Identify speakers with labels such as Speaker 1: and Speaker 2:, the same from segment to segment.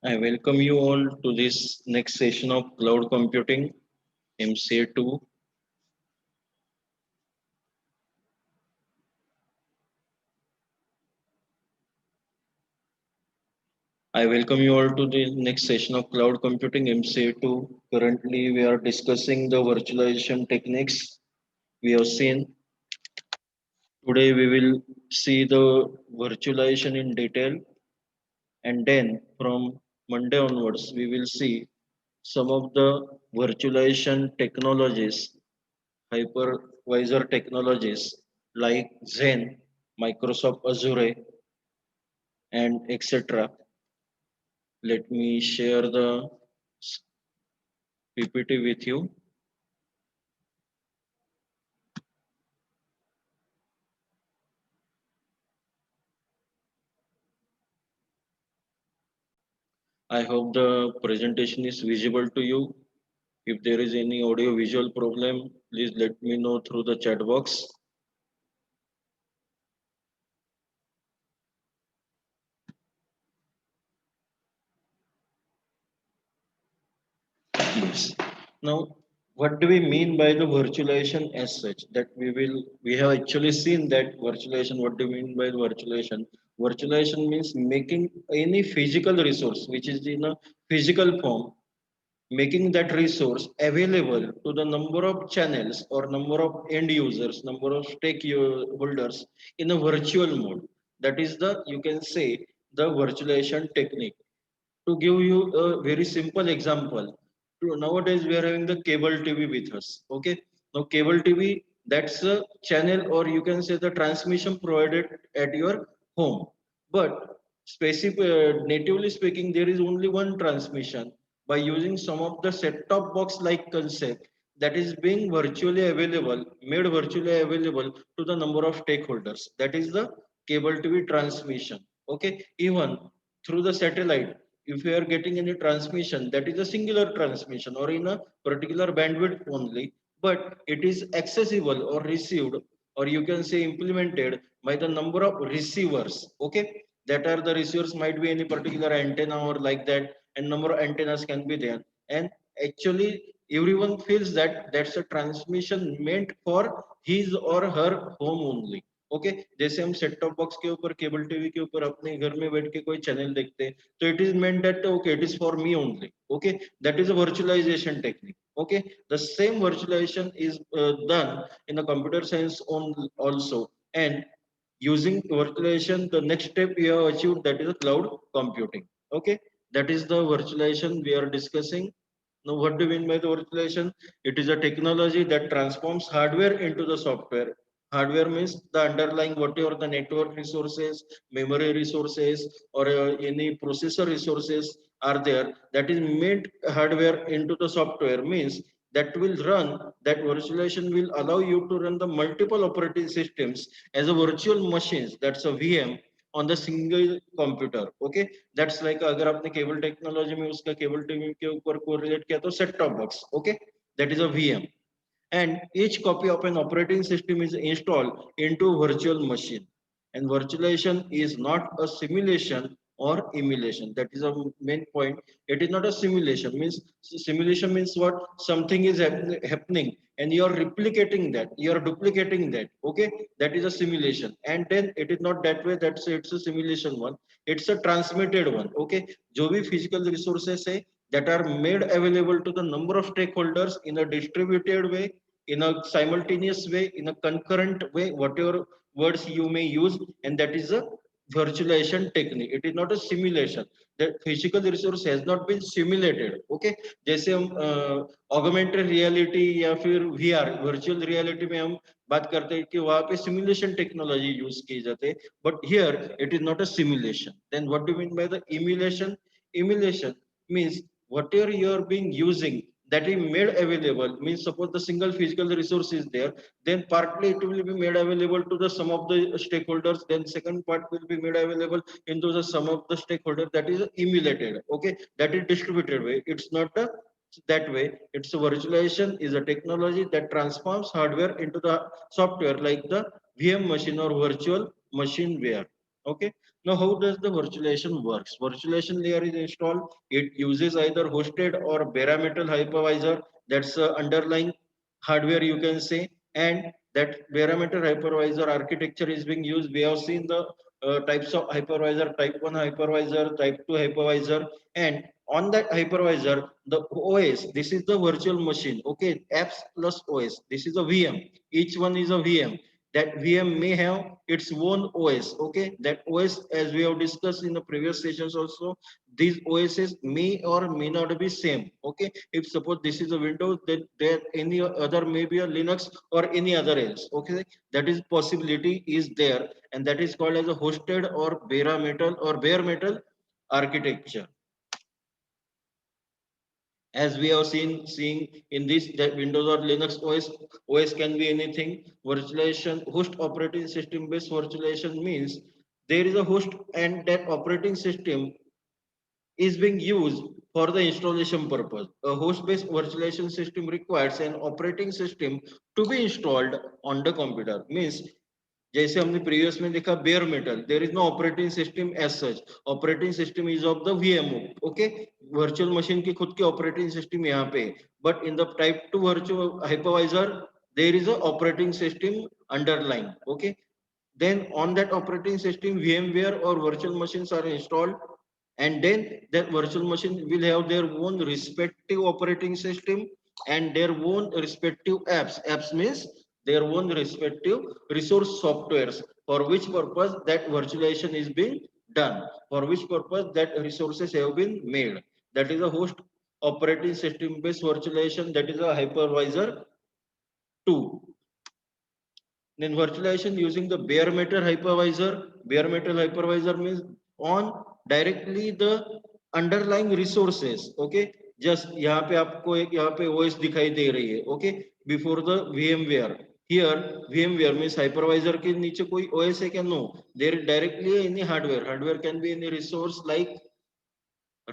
Speaker 1: I welcome you all to this next session of Cloud Computing MCA2. I welcome you all to the next session of Cloud Computing MCA2. Currently, we are discussing the virtualization techniques we have seen. Today, we will see the virtualization in detail, and then from Monday onwards, we will see some of the virtualization technologies, hypervisor technologies like Zen, Microsoft Azure, and etc. Let me share the PPT with you. I hope the presentation is visible to you. If there is any audio visual problem, please let me know through the chat box. Yes. Now, what do we mean by the virtualization as such? That we have actually seen that virtualization. What do we mean by virtualization? Virtualization means making any physical resource which is in a physical form, making that resource available to the number of channels or number of end users, number of stakeholders in a virtual mode. That is the, you can say, the virtualization technique. To give you a very simple example, nowadays we are having the cable TV with us. Okay, now cable TV, that's a channel, or you can say the transmission provided at your home. But natively speaking, there is only one transmission by using some of the set-top box like concept that is being virtually available, made virtually available to the number of stakeholders. That is the cable TV transmission. Okay, even through the satellite, if you are getting any transmission, that is a singular transmission or in a particular bandwidth only, but it is accessible or received, or you can say implemented by the number of receivers. Okay, that are the receivers, might be any particular antenna or like that, and number of antennas can be there. And actually everyone feels that that's a transmission meant for his or her home only. Okay, जैसे हम set top box के ऊपर cable TV के ऊपर अपने घर में बैठ के कोई चैनल देखते हैं, so it is meant that okay, it is for me only. Okay, that is a virtualization technique. Okay, the same virtualization is done in the computer science on also. And using virtualization, the next step we have achieved, that is a cloud computing. Okay, that is the virtualization we are discussing. Now, what do we mean by the virtualization? It is a technology that transforms hardware into the software. Hardware means the underlying whatever the network resources, memory resources, or any processor resources are there. That is made hardware into the software, means that will run, that virtualization will allow you to run the multiple operating systems as a virtual machines. That's a VM on the single computer. Okay, that's like अगर आपने cable technology में उसका cable TV के ऊपर correlate किया तो set top box. Okay, that is a VM, and each copy of an operating system is installed into a virtual machine. And virtualization is not a simulation or emulation. That is a main point. It is not a simulation. Means simulation means what? Something is happening and you are replicating that. You are duplicating that. Okay, that is a simulation. And then it is not that way. It's a simulation one. It's a transmitted one. Okay, जो भी physical resources है that are made available to the number of stakeholders in a distributed way, in a simultaneous way, in a concurrent way, whatever words you may use, and that is a virtualization technique. It is not a simulation. The physical resource has not been simulated. Okay, जैसे हम augmented reality या फिर VR virtual reality में हम बात करते हैं कि वहाँ पे simulation technology use की जाती है, but here it is not a simulation. Then what do you mean by the emulation? Emulation means whatever you are being using, that is made available, means suppose the single physical resource is there, then partly it will be made available to the sum of the stakeholders, then second part will be made available into the sum of the stakeholders. That is emulated. Okay, that is distributed way. It's not a that way. It's a virtualization is a technology that transforms hardware into the software like the VM machine or virtual machine ware. Okay. Now, how does the virtualization works? Virtualization layer is installed. It uses either hosted or bare metal hypervisor. That's underlying hardware, you can say, and that bare metal hypervisor architecture is being used. We have seen the types of hypervisor: type 1 hypervisor, type 2 hypervisor, and on that hypervisor, the OS. This is the virtual machine. Okay, apps plus OS. This is a VM. Each one is a VM. That VM may have its own OS. Okay, that OS, as we have discussed in the previous sessions also, these OSs may or may not be same. Okay, if suppose this is a Windows, then there any other may be a Linux or any other else. Okay, that is possibility is there, and that is called as a hosted or bare metal architecture. As we have seen seeing in this, that Windows or Linux OS can be anything. Virtualization, host operating system based virtualization means there is a host and that operating system is being used for the installation purpose. A host based virtualization system requires an operating system to be installed on the computer. Means जैसे हमने previous में देखा bare metal, there is no operating system as such, operating system is of the VMO. Okay, virtual machine की खुद की operating system यहाँ पे, but in the type two virtual hypervisor there is a operating system underline. Okay, then on that operating system VMware or virtual machines are installed, and then that virtual machine will have their own respective operating system and their own respective apps means their own respective resource softwares, for which purpose that virtualization is being done, for which purpose that resources have been made. That is a host operating system based virtualization, that is a hypervisor 2. Then virtualization using the bare metal hypervisor. Bare metal hypervisor means on directly the underlying resources. Okay, just यहाँ पे आपको एक यहाँ पे OS दिखाई दे रही है. Okay, before the VMware. Here VMware means hypervisor के नीचे कोई OS है क्या? No. There directly any hardware. Hardware can be any resource like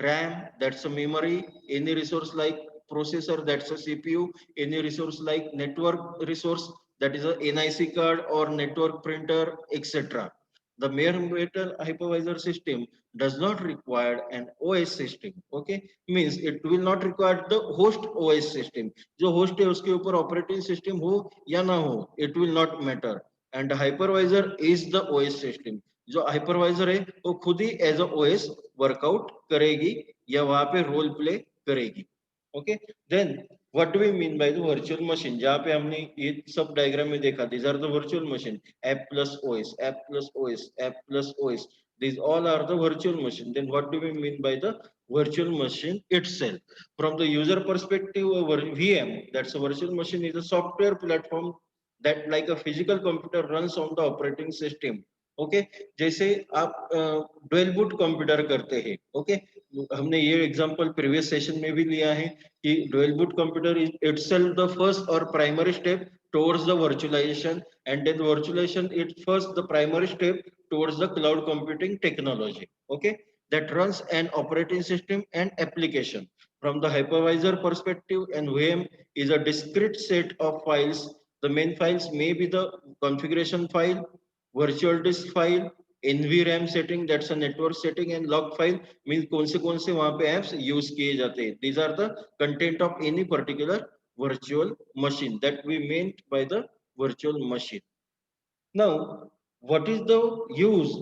Speaker 1: RAM, that's a memory, any resource like processor, that's a CPU, any resource like network resource, that is a NIC card or network printer, etc. The mere metal hypervisor system does not require an OS system. Okay, means it will not require the host OS system. जो host है उसके ऊपर operating system हो या ना हो, it will not matter. And the hypervisor is the OS system. जो hypervisor है वो खुद ही एज अ ओएस वर्कआउट करेगी या वहां पे रोल प्ले करेगी. Okay, then what do we mean by the virtual machine? जहां पे हमने ये सब डायग्राम में देखा, these are the virtual machine, app plus OS, app plus OS, app plus OS, these all are the virtual machine. Then what do we mean by the virtual machine itself? From the user perspective, a VM, that's a virtual machine, is a software platform that like a physical computer runs on the operating system. Okay, जैसे आप dual boot computer करते हैं. Okay, हमने ये example previous session में भी लिया है कि dual boot computer is itself the first और primary step towards the virtualization, and then virtualization is first the primary step towards the cloud computing technology. Okay, that runs an operating system and application. From the hypervisor perspective, and VM is a discrete set of files. The main files may be the configuration file, virtual disk file, NVRAM setting, that's a network setting, and log file means कौन से वहां पे apps use किए जाते हैं. These are the content of any particular virtual machine that we meant by the virtual machine. Now, what is the use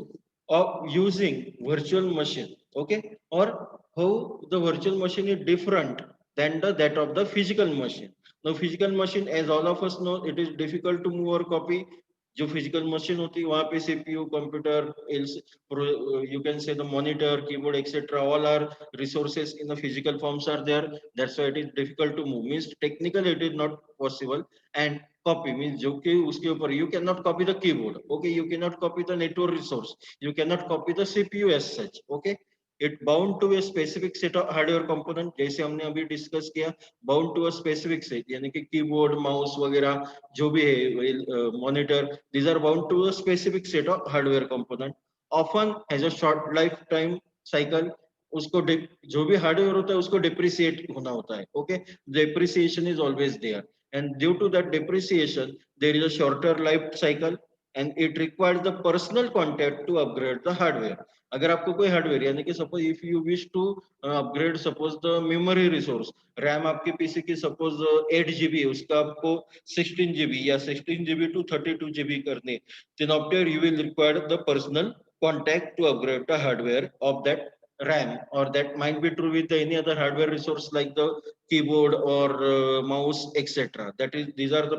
Speaker 1: of using virtual machine? Okay, or how the virtual machine is different than the that of the physical machine. Now, physical machine, as all of us know, it is difficult to move or copy. जो physical machine होती है वहां पे CPU computer, you can say the monitor, keyboard, etc., all are resources in the physical forms are there. That's why it is difficult to move, means technically it is not possible. And copy means जो कि उसके ऊपर you cannot copy the keyboard. Okay, you cannot copy the network resource, you cannot copy the CPU as such. Okay, it bound to a specific set of hardware component, जैसे हमने अभी discuss किया, bound to a specific set, यानी कि keyboard mouse वगैरह जो भी है, monitor, these are bound to a specific set of hardware component, often has a short lifetime cycle. उसको जो भी हार्डवेयर होता है उसको डिप्रिसिएट होना होता है. Okay, depreciation is always there, and due to that depreciation there is a shorter life cycle. and it requires the personal contact to upgrade the hardware. अगर आपको कोई हार्डवेयर यानी कि suppose if you wish to upgrade suppose the memory resource, RAM आपके PC की suppose 8 GB, उसका आपको 16 GB या 16 GB to 32 GB करने, then after you will require the personal contact to upgrade the hardware of that RAM, or that might be true with any other hardware resource like the keyboard or mouse, etc. That is, these are the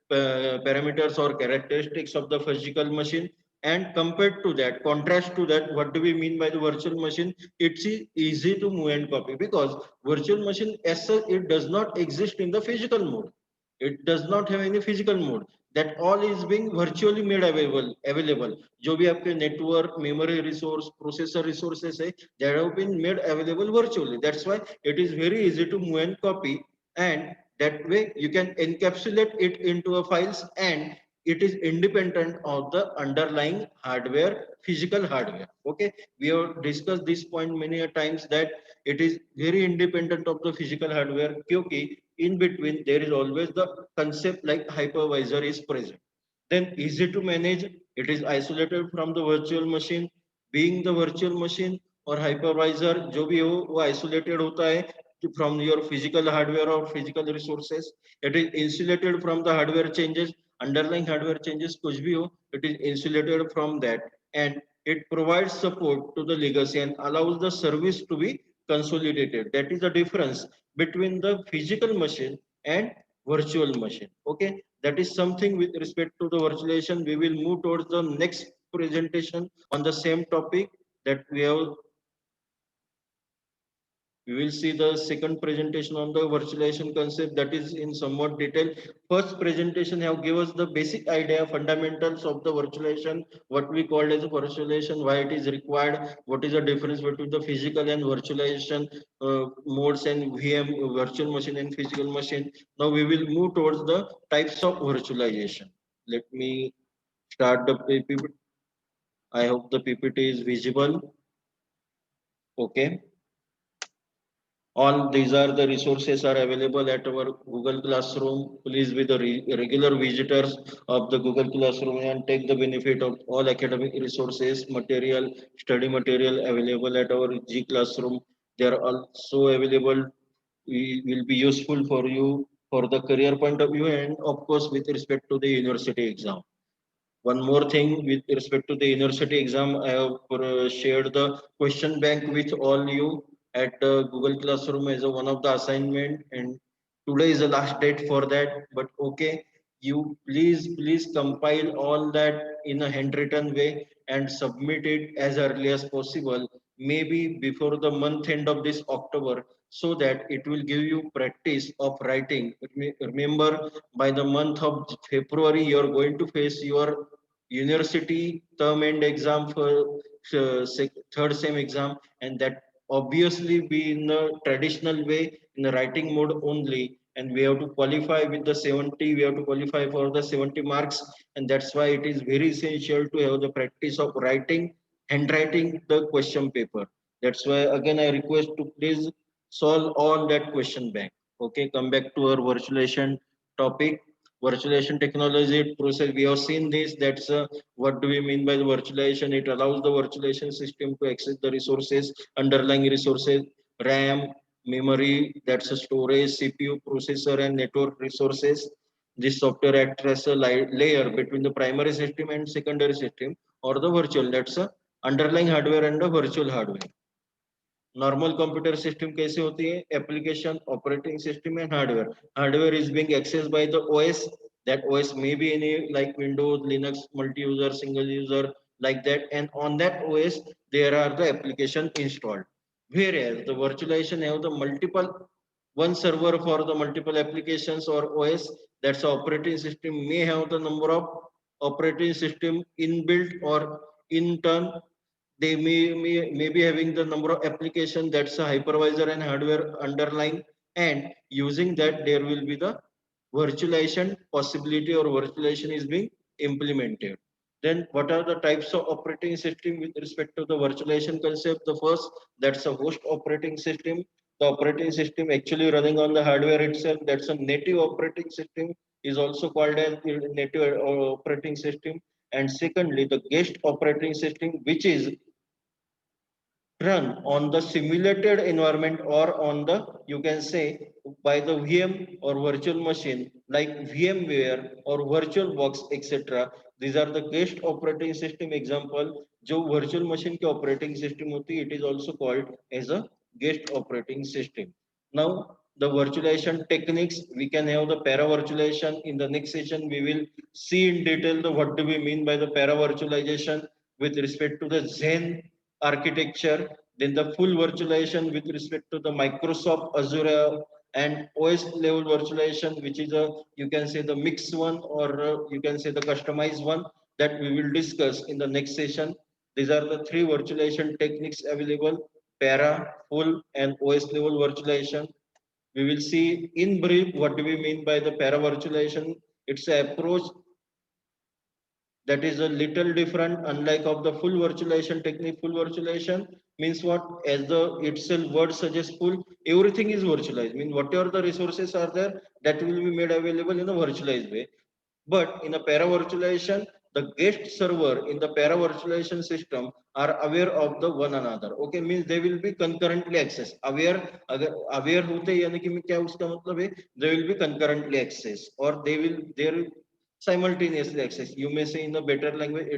Speaker 1: parameters or characteristics of the physical machine. And compared to that, contrast to that, what do we mean by the virtual machine? It's easy to move and copy, because virtual machine as such, it does not exist in the physical mode. It does not have any physical mode. That all is being virtually made available. जो भी आपके network, memory resource, processor resources है, that have been made available virtually. That's why it is very easy to move and copy, and that way you can encapsulate it into a files, and it is independent of the underlying hardware, physical hardware. Okay, we have discussed this point many a times, that it is very independent of the physical hardware, क्योंकि in between there is always the concept like hypervisor is present. Then easy to manage, it is isolated from the virtual machine. Being the virtual machine or hypervisor जो भी हो वो isolated होता है from your physical hardware or physical resources. It is insulated from the hardware changes, underlying hardware changes कुछ भी हो, it is insulated from that, and it provides support to the legacy and allows the service to be consolidated. That is the difference between the physical machine and virtual machine. Okay, that is something with respect to the virtualization. We will move towards the next presentation on the same topic, that we will see the second presentation on the virtualization concept, that is in somewhat detail. First presentation have give us the basic idea, fundamentals of the virtualization, what we called as virtualization, why it is required, what is the difference between the physical and virtualization modes, and VM, virtual machine and physical machine. Now we will move towards the types of virtualization. Let me start the PPT. I hope the PPT is visible. Okay. All these are the resources are available at our Google Classroom. Please be the regular visitors of the Google Classroom and take the benefit of all academic resources, material, study material available at our G Classroom. They are also available. We will be useful for you for the career point of view, and of course with respect to the university exam. One more thing with respect to the university exam, I have shared the question bank with all you at Google Classroom as a one of the assignment, and today is the last date for that. But okay, you please compile all that in a handwritten way and submit it as early as possible, maybe before the month end of this October, so that it will give you practice of writing. Remember, by the month of February, you are going to face your university term end exam for third sem exam, and that obviously be in the traditional way, in the writing mode only, and we have to qualify with the 70, we have to qualify for the 70 marks, and that's why it is very essential to have the practice of writing, handwriting the question paper. That's why again I request to please solve all that question bank. Okay, come back to our virtualization topic. Virtualization technology process, we have seen this. That's what do we mean by the virtualization? It allows the virtualization system to access the resources, underlying resources, RAM, memory, that's a storage, CPU, processor, and network resources. This software acts as a layer between the primary system and secondary system, or the virtual, that's a underlying hardware and the virtual hardware. Normal computer system कैसे होती है? Application, operating system and hardware. Hardware is being access by the OS. That OS may be any like Windows, Linux, multi-user, single user, like that. And on that OS, there are the application installed. Whereas the virtualization have the multiple, one server for the multiple applications or OS. That's the operating system may have the number of operating system inbuilt or in turn they may be having the number of application, that's a hypervisor and hardware underlying, and using that there will be the virtualization possibility, or virtualization is being implemented. Then what are the types of operating system with respect to the virtualization concept? The first, that's a host operating system. The operating system actually running on the hardware itself, that's a native operating system, is also called as native operating system. and secondly the guest operating system, which is run on the simulated environment or on the, you can say, by the VM or virtual machine like VMware or VirtualBox etc. These are the guest operating system example. जो virtual machine के operating system होती है, it is also called as a guest operating system. Now the virtualization techniques, we can have the para virtualization. In the next session we will see in detail the what do we mean by the para virtualization with respect to the Zen architecture, then the full virtualization with respect to the Microsoft Azure and OS level virtualization, which is a, you can say, the mixed one, or you can say the customized one, that we will discuss in the next session. These are the three virtualization techniques available: para, full, and OS level virtualization. We will see in brief what do we mean by the para virtualization. It's an approach that is a little different, unlike of the full virtualization technique. Full virtualization means what? As the itself word suggests, full, everything is virtualized, mean whatever the resources are there, that will be made available in a virtualized way. But in a para virtualization, the guest server in the para virtualization system are aware of the one another. Okay, means they will be concurrently accessed. Aware, अगर aware होते यानी कि क्या उसका मतलब है, they will be concurrently accessed, or they will simultaneously access. You may say in a better language,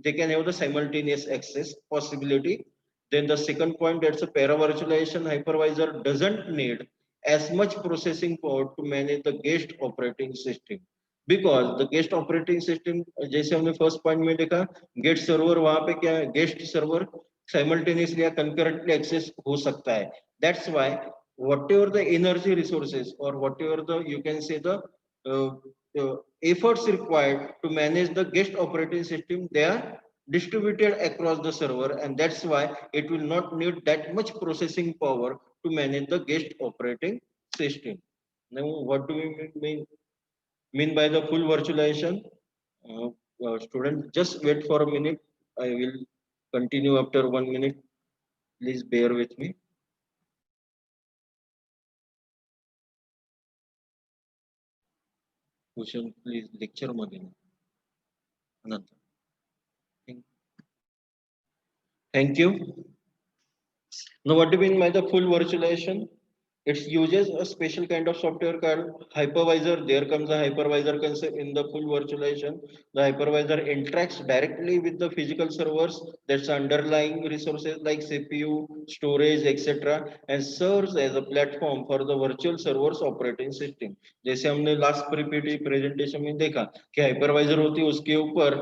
Speaker 1: they can have the simultaneous access possibility. Then the second point, that's a para virtualization hypervisor doesn't need as much processing power to manage the guest operating system, because the guest operating system, जैसे हमने first point में देखा, gate server, वहां पे क्या है, guest server simultaneously या concurrently access हो सकता है. That's why whatever the energy resources or whatever the, you can say, the uh, efforts required to manage the guest operating system, they are distributed across the server, and that's why it will not need that much processing power to manage the guest operating system. Now what do we mean by the full virtualization? Student, just wait for a minute. I will continue after 1 minute. Please bear with me. Question, please, lecture मध्ये नंतर. Thank you. Now, what do you mean by the full virtualization? It uses a special kind of software called hypervisor. There comes a hypervisor concept in the full virtualization. The hypervisor interacts directly with the physical servers, that's underlying resources like CPU, storage, etc., and serves as a platform for the virtual server's operating system. जैसे हमने last PPT presentation में देखा कि hypervisor होती है, उसके ऊपर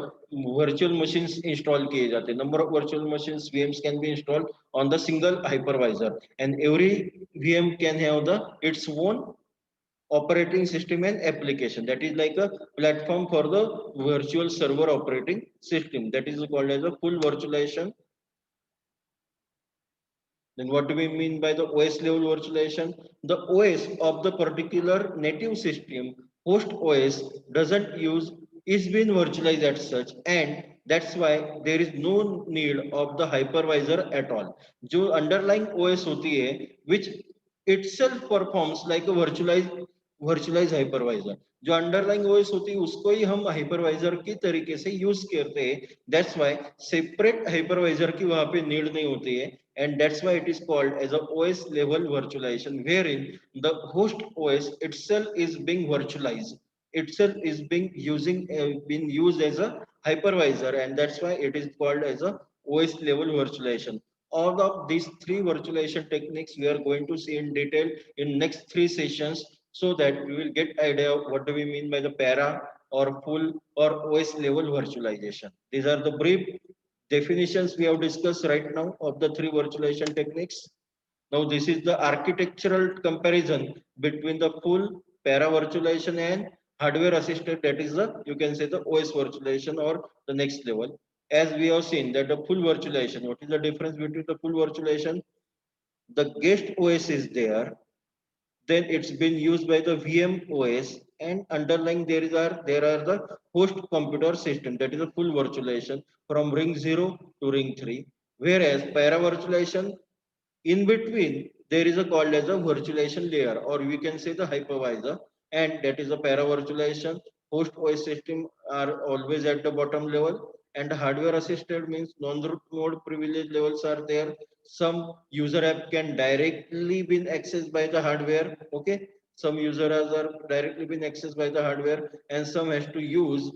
Speaker 1: virtual machines install किए जाते हैं. Number of virtual machines VMs can be installed on the single hypervisor, and every VM can have the its own operating system and application, that is like a platform for the virtual server operating system, that is called as a full virtualization. Then what do we mean by the OS level virtualization? The OS of the particular native system, host OS, doesn't use, is being virtualized as such, and that's why there is no need of the hypervisor at all. जो underlying OS होती है, which itself performs like a virtualized hypervisor. जो underlying OS होती है उसको ही हम hypervisor की तरीके से यूज करते हैं. दैट्स व्हाई सेपरेट हाइपरवाइजर की वहां पे नीड नहीं होती है, and that's why it is called as a OS level virtualization, wherein the host OS itself is being virtualized, itself is being used as a hypervisor, and that's why it is called as a OS level virtualization. All of these three virtualization techniques we are going to see in detail in next three sessions, so that we will get idea of what do we mean by the para or full or OS level virtualization. These are the brief definitions we have discussed right now of the three virtualization techniques. Now this is the architectural comparison between the full para virtualization and hardware assisted, that is the, you can say, the OS virtualization or the next level. As we have seen that the full virtualization, what is the difference between the full virtualization? The guest OS is there, then it's been used by the VM OS, and underlying there are the host computer system, that is a full virtualization from ring 0 to ring 3. Whereas para virtualization, in between there is a called as a virtualization layer, or we can say the hypervisor, and that is a para virtualization. Host OS system are always at the bottom level, and hardware assisted means non-root mode privilege levels are there. Some user app can directly be accessed by the hardware. Okay, some user apps are directly being accessed by the hardware, and some has to use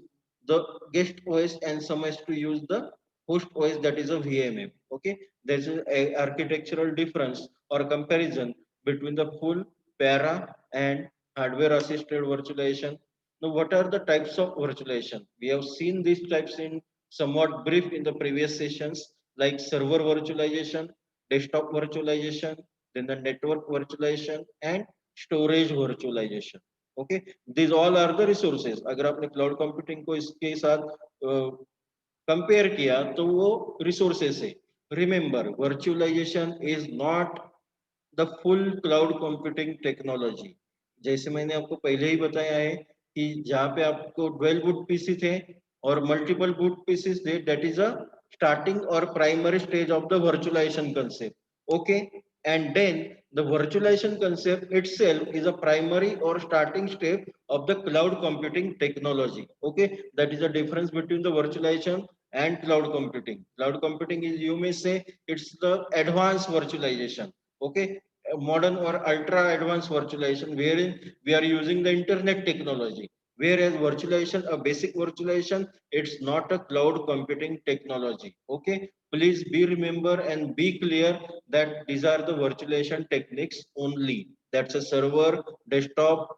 Speaker 1: the guest OS, and some has to use the host OS, that is a VMM. Okay, there's a architectural difference or comparison between the full para and hardware assisted virtualization. Now, what are the types of virtualization? We have seen these types in somewhat brief in the previous sessions, like server virtualization, desktop virtualization, then the network virtualization, and storage virtualization. Okay, these all are the resources. अगर आपने cloud computing को इसके साथ compare किया तो वो resources है. Remember, virtualization is not the full cloud computing technology. जैसे मैंने आपको पहले ही बताया है कि जहाँ पे आपको 12 बूट पीसी थे और मल्टीपल बूट पीसीस थे, that is a starting or primary stage of the virtualization concept. Okay, and then the virtualization concept itself is a primary or starting step of the cloud computing technology. Okay, that is the difference between the virtualization and cloud computing. Cloud computing is, you may say, it's the advanced virtualization. Okay, modern or ultra advanced virtualization wherein we are using the internet technology, whereas virtualization, a basic virtualization, it's not a cloud computing technology. Okay, please be remember and be clear that these are the virtualization techniques only. That's a server, desktop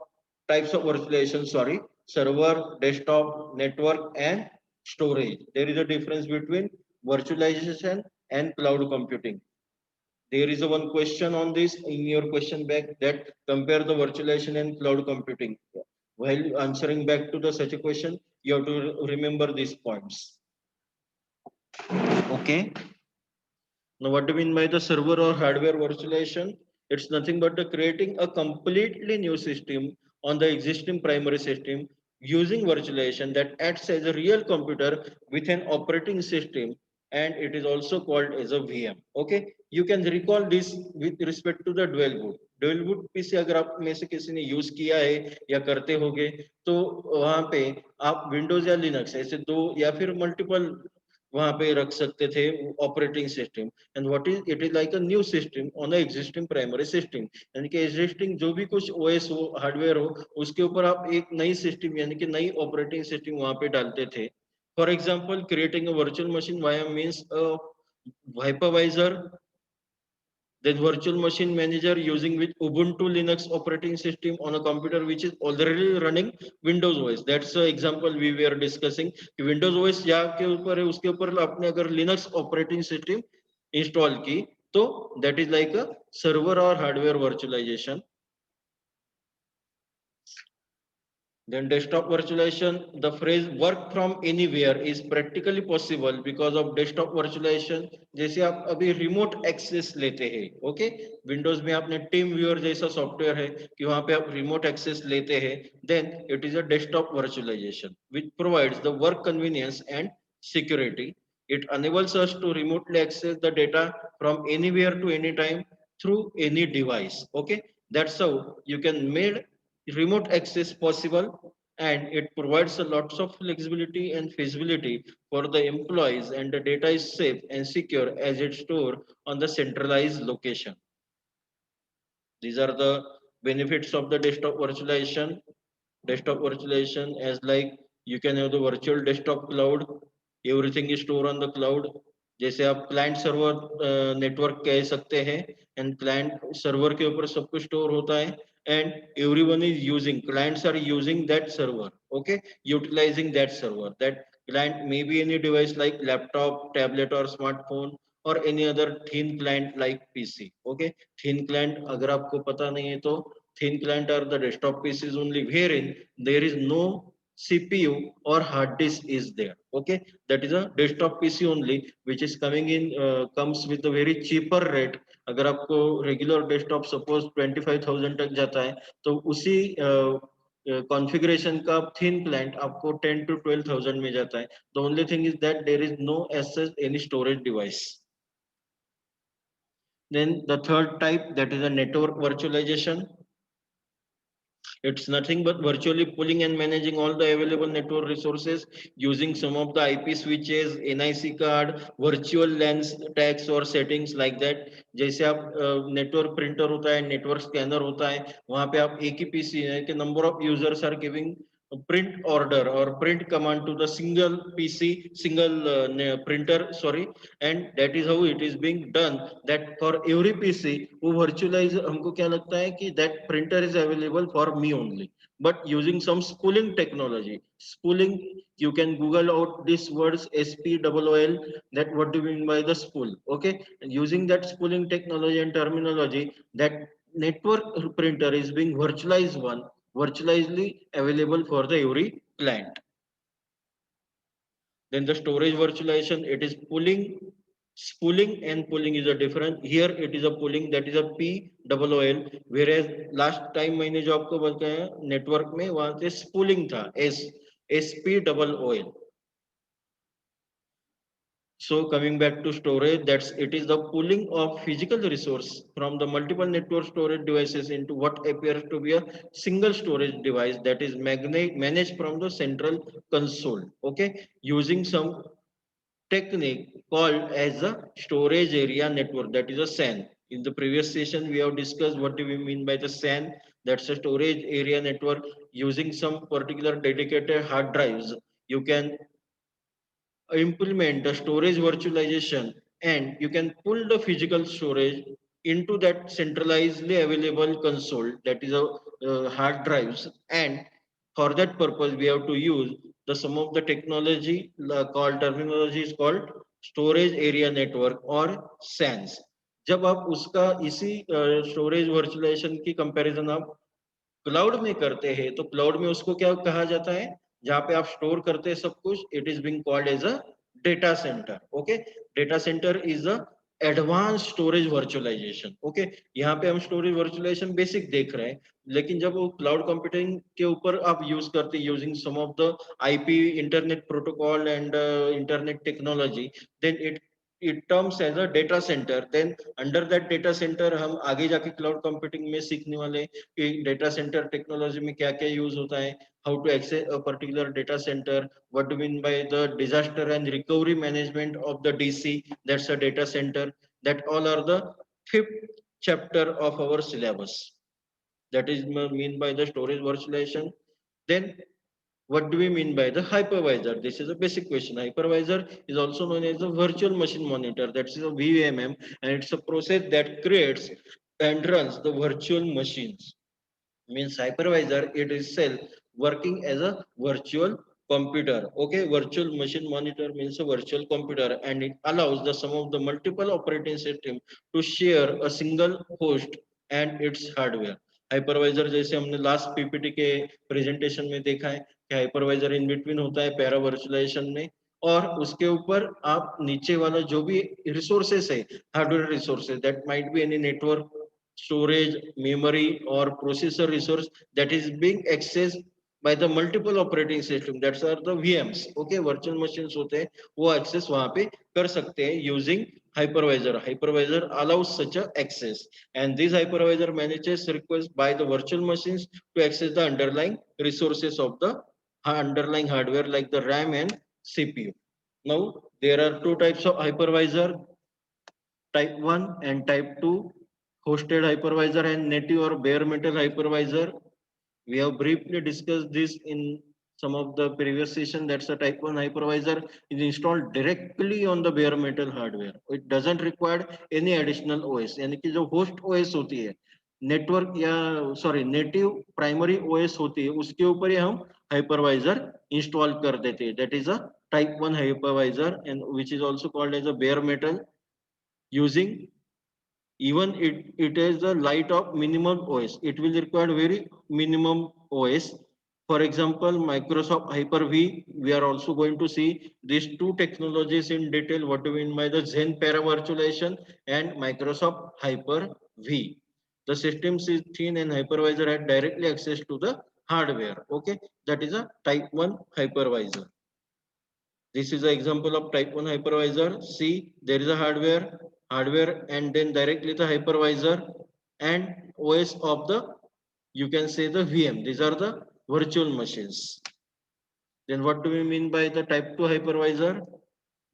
Speaker 1: types of virtualization, sorry, server, desktop, network, and storage. There is a difference between virtualization and cloud computing. There is a one question on this in your question back, that compare the virtualization and cloud computing. While answering back to the such a question, you have to remember these points. Okay. Now, what do you mean by the server or hardware virtualization? It's nothing but the creating a completely new system on the existing primary system using virtualization that acts as a real computer with an operating system, and it is also called as a VM. Okay, you can recall this with respect to the dual boot. Dual boot PC अगर आप में से किसी ने use किया है या करते होगे, तो वहां पे आप विंडोज या लिनक्स ऐसे दो या फिर मल्टीपल वहां पे रख सकते थे operating system. And what is it is like a new system on a existing primary system, यानी कि एग्जिस्टिंग जो भी कुछ ओएस हो, हार्डवेयर हो, उसके ऊपर आप एक नई सिस्टम यानी कि नई ऑपरेटिंग सिस्टम वहां पे डालते थे. For example, creating a virtual machine via means a hypervisor, then virtual machine manager using with Ubuntu Linux operating system on a computer which is already running Windows OS. That's the example we were discussing. कि Windows OS या के ऊपर है, उसके ऊपर आपने अगर Linux operating system install की, तो that is like a server or hardware virtualization. Then desktop virtualization, the phrase work from anywhere is practically possible because of desktop virtualization. जैसे आप अभी remote access लेते हैं, okay? Windows में आपने team viewer जैसा सॉफ्टवेयर है कि वहां पे आप remote access लेते हैं, then it is a desktop virtualization which provides the work convenience and security. It enables us to remotely access the data from anywhere to any time through any device. Okay, that's how you can make remote access possible, and it provides a lots of flexibility and feasibility for the employees, and the data is safe and secure as it's stored on the centralized location. These are the benefits of the desktop virtualization. Desktop virtualization as like you can have the virtual desktop cloud, everything is stored on the cloud. जैसे आप client server network कह सकते हैं, and client server के ऊपर सब कुछ store होता है, and everyone is using, clients are using that server. Okay, utilizing that server. That client may be any device like laptop, tablet, or smartphone, or any other thin client like PC. Okay, thin client अगर आपको पता नहीं है तो thin client are the desktop PCs only wherein there is no CPU or hard disk is there. Okay, that is a desktop PC only which is coming in comes with a very cheaper rate. अगर आपको regular desktop suppose 25,000 तक जाता है, तो उसी configuration का thin client आपको 10 to 12,000 में जाता है. The only thing is that there is no access any storage device. Then the third type, that is a network virtualization. It's nothing but virtually pulling and managing all the available network resources using some of the IP switches, NIC card, virtual lens tags और settings like that. जैसे आप network printer होता है, network scanner होता है, वहां पे आप एक ही पीसी है कि number of users are giving print order or print command to the single PC, single printer, sorry, and that is how it is being done. That for every PC, वो virtualize हमको क्या लगता है कि that printer is available for me only. But using some spooling technology, spooling, you can Google out these words SPOOL. That what do you mean by the spool? Okay, and using that spooling technology and terminology, that network printer is being virtualized one virtualizedly available for the every client. Then the storage virtualization, it is pulling, spooling and pulling is a different. Here it is a pulling, that is a POOL, whereas last time मैंने जो आपको बताया network में वहां से spooling था SPOOL. So coming back to storage, that's it is the pooling of physical resource from the multiple network storage devices into what appears to be a single storage device that is managed from the central console. Okay, using some technique called as a storage area network, that is a SAN. In the previous session, we have discussed what do we mean by the SAN. That's a storage area network using some particular dedicated hard drives. You can implement the storage virtualization and you can pull the physical storage into that centralizedly available console, that is a hard drives, and for that purpose we have to use the some of the technology called terminology is called storage area network or SANs. जब आप उसका इसी storage virtualisation की comparison आप cloud में करते हैं तो क्लाउड में उसको क्या कहा जाता है, जहां पे आप स्टोर करते हैं सब कुछ, it is being called as a data centre. Okay, data centre is a advance storage virtualization. Okay, यहाँ पे हम स्टोरेज वर्चुअलाइजेशन बेसिक देख रहे हैं, लेकिन जब वो क्लाउड कंप्यूटिंग के ऊपर आप यूज करते हैं using some of the IP internet protocol and internet technology, then it terms as a data centre. Then under that data centre हम आगे जाके क्लाउड कंप्यूटिंग में सीखने वाले कि डेटा सेंटर टेक्नोलॉजी में क्या क्या यूज होता है, how to access a particular data centre, what do you mean by the disaster and recovery management of the DC, that's a data center. That all are the fifth chapter of our syllabus, that is mean by the storage virtualization. Then what do we mean by the hypervisor? This is a basic question. Hypervisor is also known as a virtual machine monitor, that's a VMM, and it's a process that creates and runs the virtual machines. Means hypervisor it is itself working as a virtual computer. Okay, virtual machine monitor means a virtual computer, and it allows the sum of the multiple operating system to share a single host and its hardware. Hypervisor जैसे हमने last PPT के presentation में देखा है कि hypervisor in between होता है para virtualisation में, और उसके ऊपर आप नीचे वाला जो भी रिसोर्सेस है, hardware resources, that might be any network storage, memory, or processor resource that is being accessed by the multiple operating system. That's are the VMs. Okay, virtual machines होते हैं वो access वहाँ पे कर सकते हैं using hypervisor. Hypervisor allows such a access, and this hypervisor manages requests by the virtual machines to access the underlying resources of the underlying hardware like the RAM and CPU. Now there are two types of hypervisor, type 1 and type 2, hosted hypervisor and native or bare metal hypervisor. We have briefly discussed this in some of the previous session. That's a type 1 hypervisor is installed directly on the bare metal hardware. It doesn't require any additional OS. यानी कि जो host OS होती है, network या sorry native primary OS होती है, उसके ऊपर ही हम हाइपरवाइजर इंस्टॉल कर देते हैं. That is a type 1 hypervisor and which is also called as a bare metal, using even it is the light of minimum OS. It will require very minimum OS. For example, Microsoft Hyper-V, we are also going to see these two technologies in detail. What do we mean by the Zen Para Virtualization and Microsoft Hyper-V? The systems is thin and hypervisor had directly access to the hardware. Okay, that is a type 1 hypervisor. This is an example of type 1 hypervisor. See, there is a hardware, and then directly the hypervisor and OS of the you can say the VM. These are the virtual machines. Then what do we mean by the type 2 hypervisor?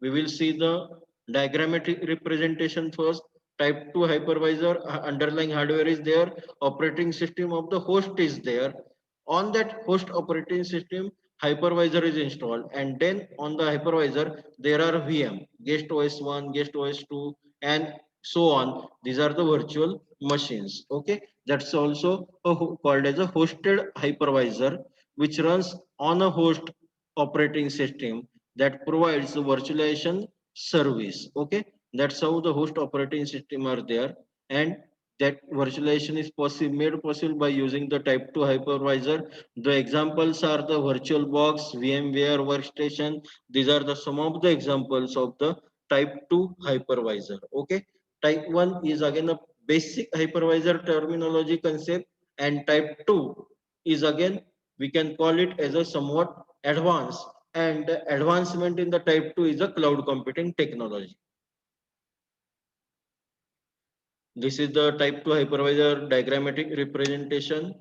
Speaker 1: We will see the diagrammatic representation first. Type 2 hypervisor, underlying hardware is there, operating system of the host is there. On that host operating system, hypervisor is installed, and then on the hypervisor there are VM, guest OS 1, guest OS 2, and so on. These are the virtual machines. Okay, that's also called as a hosted hypervisor, which runs on a host operating system that provides the virtualization service. Okay, that's how the host operating system are there, and that virtualization is made possible by using the type 2 hypervisor. The examples are the VirtualBox, VMware Workstation. These are the some of the examples of the type 2 hypervisor. Okay, type 1 is again a basic hypervisor terminology concept, and type 2 is again, we can call it as a somewhat advanced, and the advancement in the type 2 is a cloud computing technology. This is the type 2 hypervisor diagrammatic representation.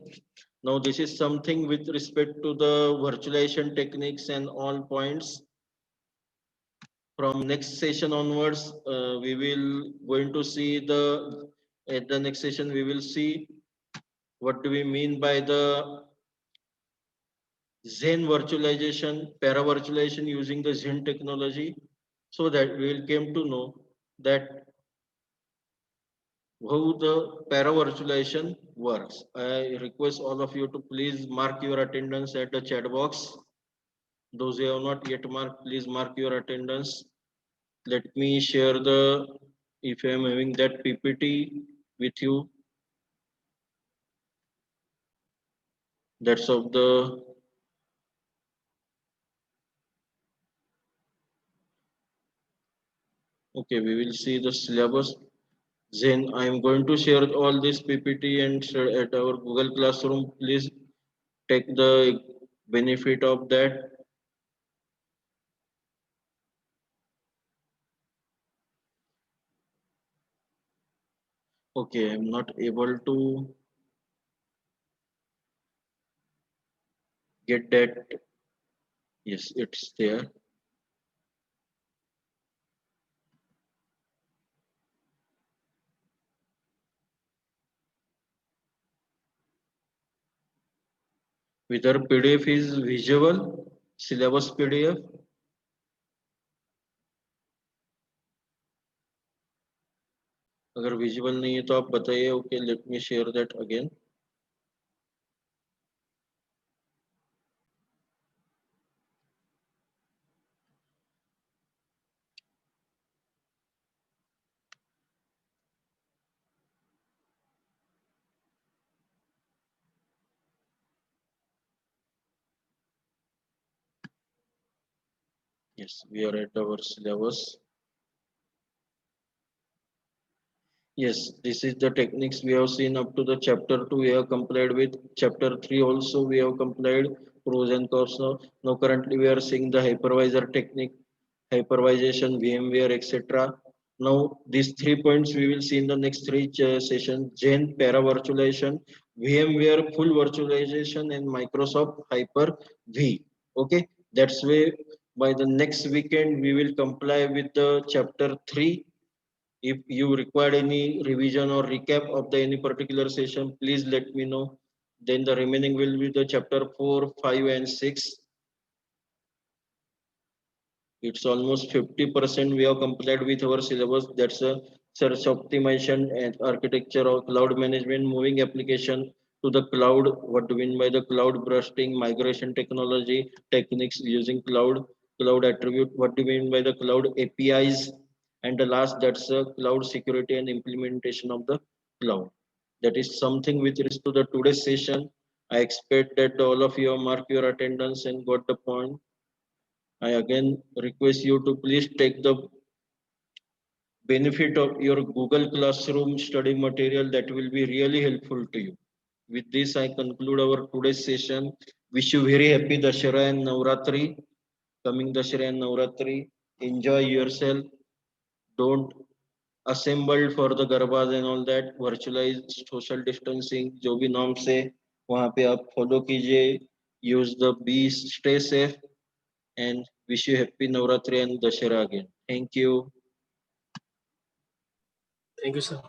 Speaker 1: Now this is something with respect to the virtualization techniques and all points. From next session onwards, we will going to see the, at the next session we will see what do we mean by the Zen virtualization, para virtualization using the Zen technology, so that we will came to know that how the para virtualization works. I request all of you to please mark your attendance at the chat box. Those who have not yet marked, please mark your attendance. Let me share the, if I am having that PPT with you, that's of the, okay, we will see the syllabus. Then I am going to share all this PPT and share at our Google Classroom. Please take the benefit of that. Okay, I'm not able to get that. Yes, it's there. Whether PDF is visual, syllabus PDF. अगर visual नहीं है तो आप बताइए. Okay, let me share that again. Yes, we are at our syllabus. Yes, this is the techniques we have seen up to the chapter 2. We have complied with chapter 3 also. We have complied pros and cons. Now currently we are seeing the hypervisor technique, hypervisation, VMware, etc. Now these 3 points we will see in the next three sessions: Zen para virtualization, VMware full virtualization, and Microsoft Hyper V. Okay, that's way by the next weekend we will comply with the chapter 3. If you require any revision or recap of the any particular session, please let me know. Then the remaining will be the chapter 4, 5, and 6. It's almost 50% we have completed with our syllabus. That's a search optimization and architecture of cloud management, moving application to the cloud. What do we mean by the cloud bursting, migration technology, techniques using cloud attribute. What do we mean by the cloud APIs? And the last, that's a cloud security and implementation of the cloud. That is something with respect to the today's session. I expect that all of you have marked your attendance and got the point. I again request you to please take the benefit of your Google Classroom study material, that will be really helpful to you. With this, I conclude our today's session. Wish you very happy Dashera and Navratri. Coming Dashera and Navratri. Enjoy yourself. Don't assemble for the garbas and all that. Virtualize social distancing, जो भी norms say. वहाँ पे आप follow कीजिए. Use the B, stay safe, and wish you happy Navratri and Dashera again. Thank you.
Speaker 2: Thank you, sir.